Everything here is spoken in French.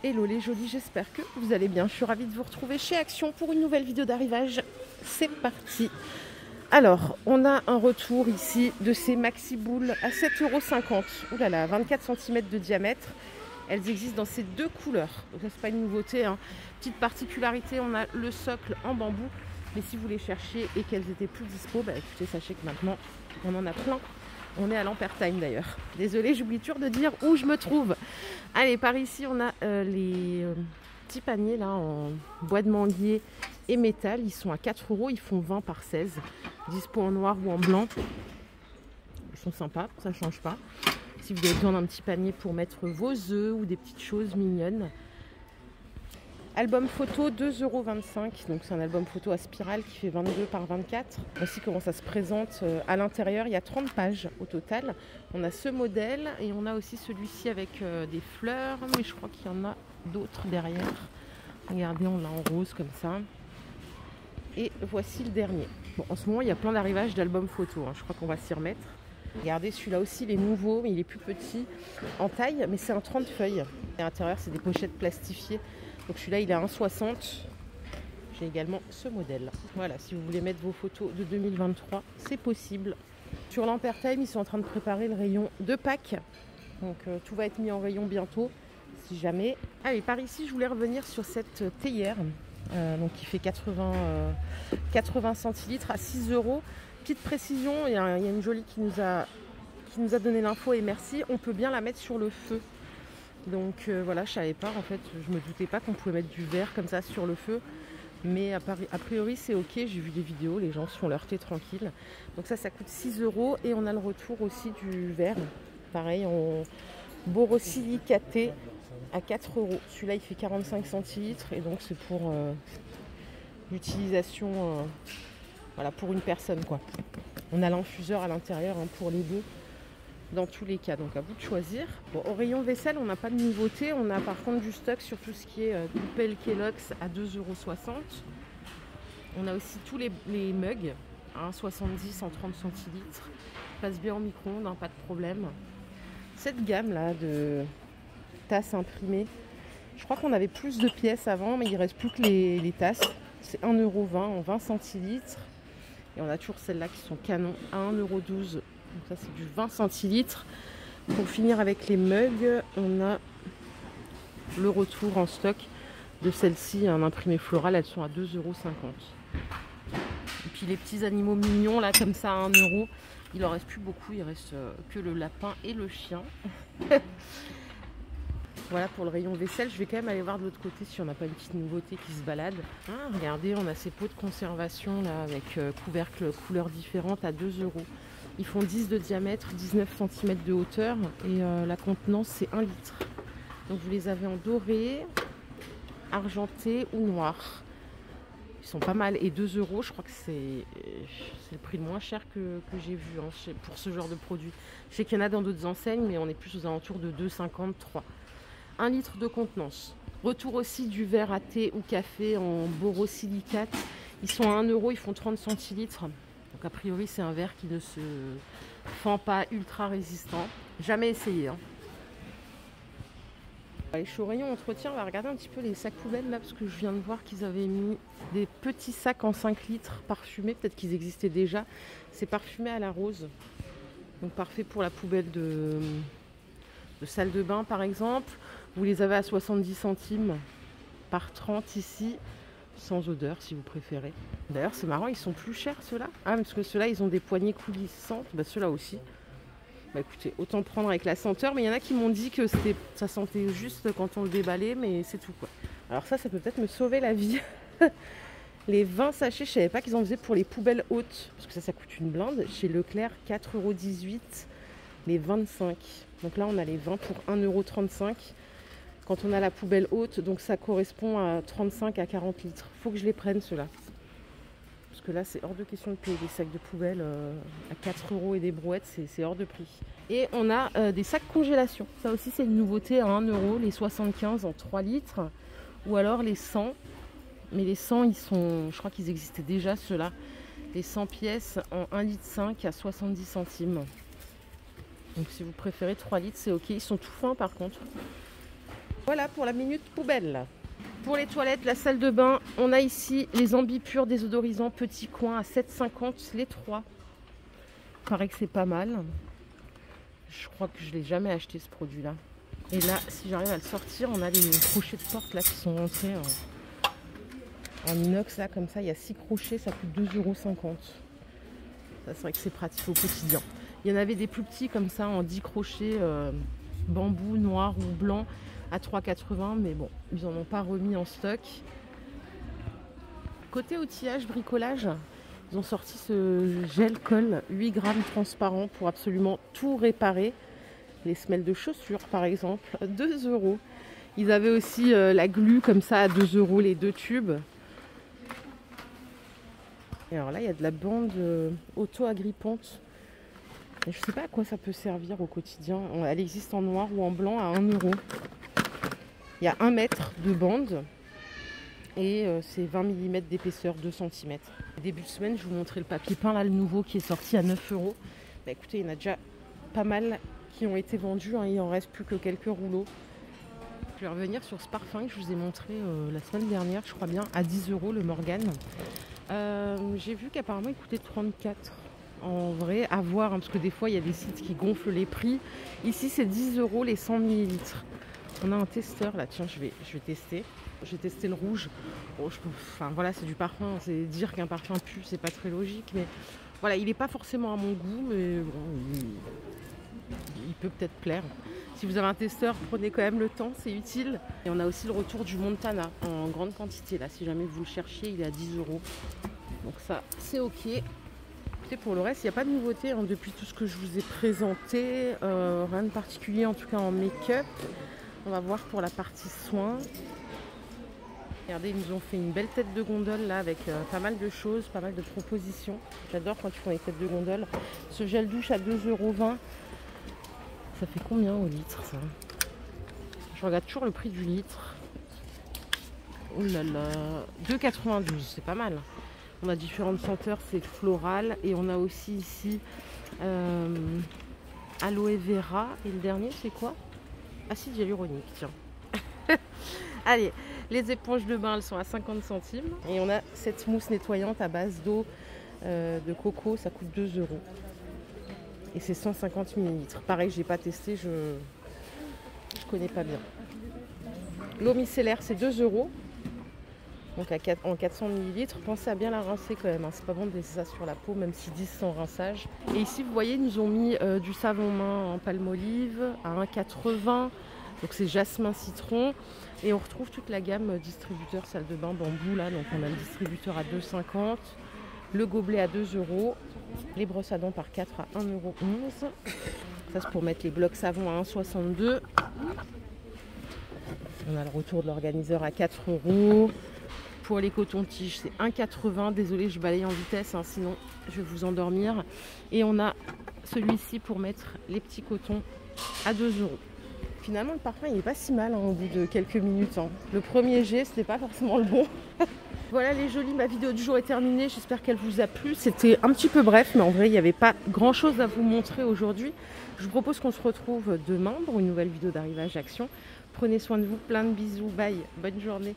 Hello les jolis, j'espère que vous allez bien. Je suis ravie de vous retrouver chez Action pour une nouvelle vidéo d'arrivage. C'est parti. Alors, on a un retour ici de ces maxi boules à 7,50 €. Ouh là là, 24 cm de diamètre. Elles existent dans ces deux couleurs. Donc ça, c'est pas une nouveauté, hein. Petite particularité, on a le socle en bambou. Mais si vous les cherchiez et qu'elles étaient plus dispo, bah écoutez, sachez que maintenant, on en a plein. On est à l'Ampertime d'ailleurs. Désolée, j'oublie toujours de dire où je me trouve. Allez, par ici, on a les petits paniers là en bois de manguier et métal. Ils sont à 4 €. Ils font 20 par 16. Dispo en noir ou en blanc. Ils sont sympas, ça ne change pas. Si vous avez besoin d'un petit panier pour mettre vos œufs ou des petites choses mignonnes. Album photo 2,25 €, donc c'est un album photo à spirale qui fait 22 par 24. Voici comment ça se présente à l'intérieur. Il y a 30 pages au total. On a ce modèle et on a aussi celui-ci avec des fleurs, mais je crois qu'il y en a d'autres derrière. Regardez, on l'a en rose comme ça. Et voici le dernier. Bon, en ce moment, il y a plein d'arrivages d'albums photo, hein. Je crois qu'on va s'y remettre. Regardez, celui-là aussi, il est nouveau, mais il est plus petit en taille, mais c'est un 30 feuilles. Et à l'intérieur, c'est des pochettes plastifiées. Donc celui-là, il est à 1,60 €. J'ai également ce modèle. Voilà, si vous voulez mettre vos photos de 2023, c'est possible. Sur l'Ampertime, ils sont en train de préparer le rayon de Pâques. Donc tout va être mis en rayon bientôt, si jamais. Allez, par ici, je voulais revenir sur cette théière. Donc qui fait 80 centilitres à 6 €. Petite précision, il y a une jolie qui nous a donné l'info et merci. On peut bien la mettre sur le feu. Donc voilà, je savais pas, en fait, je me doutais pas qu'on pouvait mettre du verre comme ça sur le feu. Mais a priori c'est ok, j'ai vu des vidéos, les gens se font leur thé tranquille. Donc ça coûte 6 € et on a le retour aussi du verre. Pareil, en borosilicaté à 4 €. Celui-là il fait 45 centilitres et donc c'est pour l'utilisation voilà, pour une personne quoi. On a l'infuseur à l'intérieur hein, pour les deux. Dans tous les cas, donc à vous de choisir. Bon, au rayon vaisselle, on n'a pas de nouveauté. On a par contre du stock sur tout ce qui est coupelle Kellogg's à 2,60 €. On a aussi tous les mugs, 1,70 en 30 centilitres. Passe bien au micro-ondes, hein, pas de problème. Cette gamme là de tasses imprimées, je crois qu'on avait plus de pièces avant, mais il ne reste plus que les tasses. C'est 1,20 € en 20 centilitres. Et on a toujours celles-là qui sont canon à 1,12 €. Donc ça c'est du 20 centilitres. Pour finir avec les mugs, on a le retour en stock de celle-ci, un imprimé floral, elles sont à 2,50 €. Et puis les petits animaux mignons là comme ça à 1 €, il en reste plus beaucoup, il reste que le lapin et le chien. Voilà pour le rayon vaisselle. Je vais quand même aller voir de l'autre côté si on n'a pas une petite nouveauté qui se balade. Ah, regardez, on a ces pots de conservation là avec couvercle couleurs différentes à 2 €. Ils font 10 de diamètre, 19 cm de hauteur et la contenance c'est 1 litre. Donc vous les avez en doré, argenté ou noir. Ils sont pas mal et 2 €, je crois que c'est le prix le moins cher que j'ai vu hein, pour ce genre de produit. Je sais qu'il y en a dans d'autres enseignes mais on est plus aux alentours de 2,50 €, 3. 1 litre de contenance. Retour aussi du verre à thé ou café en borosilicate. Ils sont à 1 €, ils font 30 centilitres. Donc a priori c'est un verre qui ne se fend pas, ultra résistant. Jamais essayé hein. Allez, je suis au rayon entretien, on va regarder un petit peu les sacs poubelles là parce que je viens de voir qu'ils avaient mis des petits sacs en 5 litres parfumés. Peut-être qu'ils existaient déjà. C'est parfumé à la rose. Donc parfait pour la poubelle de salle de bain par exemple. Vous les avez à 70 centimes par 30 ici. Sans odeur si vous préférez. D'ailleurs c'est marrant, ils sont plus chers ceux-là. Ah parce que ceux-là ils ont des poignées coulissantes. Bah ceux-là aussi. Bah écoutez, autant prendre avec la senteur. Mais il y en a qui m'ont dit que ça sentait juste quand on le déballait. Mais c'est tout quoi. Alors ça peut peut-être me sauver la vie. Les 20 sachets, je savais pas qu'ils en faisaient pour les poubelles hautes. Parce que ça coûte une blinde. Chez Leclerc 4,18 €. Les 25. Donc là on a les 20 pour 1,35 €. Quand on a la poubelle haute, donc ça correspond à 35 à 40 litres. Il faut que je les prenne ceux-là. Parce que là, c'est hors de question de payer des sacs de poubelle à 4 € et des brouettes, c'est hors de prix. Et on a des sacs congélation. Ça aussi, c'est une nouveauté à 1 €, les 75 en 3 litres. Ou alors les 100. Mais les 100, ils sont, je crois qu'ils existaient déjà ceux-là. Les 100 pièces en 1,5 litre à 70 centimes. Donc si vous préférez 3 litres, c'est ok. Ils sont tout fins par contre. Voilà pour la minute poubelle. Pour les toilettes, la salle de bain, on a ici les Ambipur désodorisants petits coins à 7,50 les 3. Il paraît que c'est pas mal. Je crois que je ne l'ai jamais acheté ce produit-là. Et là, si j'arrive à le sortir, on a les crochets de porte là qui sont rentrés en inox. Là, comme ça, il y a 6 crochets, ça coûte 2,50 €. Ça, c'est vrai que c'est pratique au quotidien. Il y en avait des plus petits comme ça, en 10 crochets, bambou, noir ou blanc, à 3,80 €. Mais bon, ils n'en ont pas remis en stock. Côté outillage, bricolage, ils ont sorti ce gel colle 8 grammes transparent pour absolument tout réparer. Les semelles de chaussures par exemple, 2 €. Ils avaient aussi la glu comme ça à 2 € les 2 tubes. Et alors là, il y a de la bande auto-agrippante. Et je ne sais pas à quoi ça peut servir au quotidien. Elle existe en noir ou en blanc à 1 €. Il y a 1 mètre de bande. Et c'est 20 mm d'épaisseur, 2 cm. Début de semaine, je vous montrais le papier peint, là, le nouveau qui est sorti à 9 €. Bah, écoutez, il y en a déjà pas mal qui ont été vendus, hein. Il en reste plus que quelques rouleaux. Je vais revenir sur ce parfum que je vous ai montré la semaine dernière, je crois bien, à 10 € le Morgan. J'ai vu qu'apparemment il coûtait 34 € en vrai, à voir, hein, parce que des fois il y a des sites qui gonflent les prix. Ici c'est 10 € les 100 ml. On a un testeur là, tiens, je vais tester. J'ai testé le rouge. Bon, enfin voilà, c'est du parfum. C'est dire qu'un parfum pue, c'est pas très logique, mais voilà, il n'est pas forcément à mon goût, mais bon, il peut peut-être plaire. Si vous avez un testeur, prenez quand même le temps, c'est utile. Et on a aussi le retour du Montana en grande quantité. Là, si jamais vous le cherchiez, il est à 10 €. Donc ça, c'est ok. Et pour le reste, il n'y a pas de nouveauté hein, depuis tout ce que je vous ai présenté. Rien de particulier, en tout cas en make-up. On va voir pour la partie soins. Regardez, ils nous ont fait une belle tête de gondole là avec pas mal de choses, pas mal de propositions. J'adore quand ils font les têtes de gondole. Ce gel douche à 2,20 €. Ça fait combien au litre ça? Je regarde toujours le prix du litre. Oh là là, 2,92 €, c'est pas mal. On a différentes senteurs, c'est floral. Et on a aussi ici aloe vera. Et le dernier, c'est quoi? Acide hyaluronique, tiens. Allez, les éponges de bain, elles sont à 50 centimes. Et on a cette mousse nettoyante à base d'eau de coco, ça coûte 2 €. Et c'est 150 ml. Pareil, je n'ai pas testé, je connais pas bien. L'eau micellaire, c'est 2 €. Donc en 400 ml. Pensez à bien la rincer quand même, hein. C'est pas bon de laisser ça sur la peau, même s'ils disent sans rinçage. Et ici, vous voyez, ils nous ont mis du savon main en palmolive à 1,80 €. Donc c'est jasmin citron. Et on retrouve toute la gamme distributeur salle de bain bambou là. Donc on a le distributeur à 2,50 €, le gobelet à 2 €, les brosses à dents par 4 à 1,11 €. Ça c'est pour mettre les blocs savon à 1,62 €. On a le retour de l'organiseur à 4 €. Pour les cotons-tiges, c'est 1,80 €. Désolée, je balaye en vitesse, hein, sinon je vais vous endormir. Et on a celui-ci pour mettre les petits cotons à 2 €. Finalement, le parfum, il n'est pas si mal hein, au bout de quelques minutes. Hein. Le premier jet, c'était pas forcément le bon. Voilà les jolis, ma vidéo du jour est terminée. J'espère qu'elle vous a plu. C'était un petit peu bref, mais en vrai, il n'y avait pas grand-chose à vous montrer aujourd'hui. Je vous propose qu'on se retrouve demain pour une nouvelle vidéo d'arrivage action. Prenez soin de vous, plein de bisous, bye, bonne journée.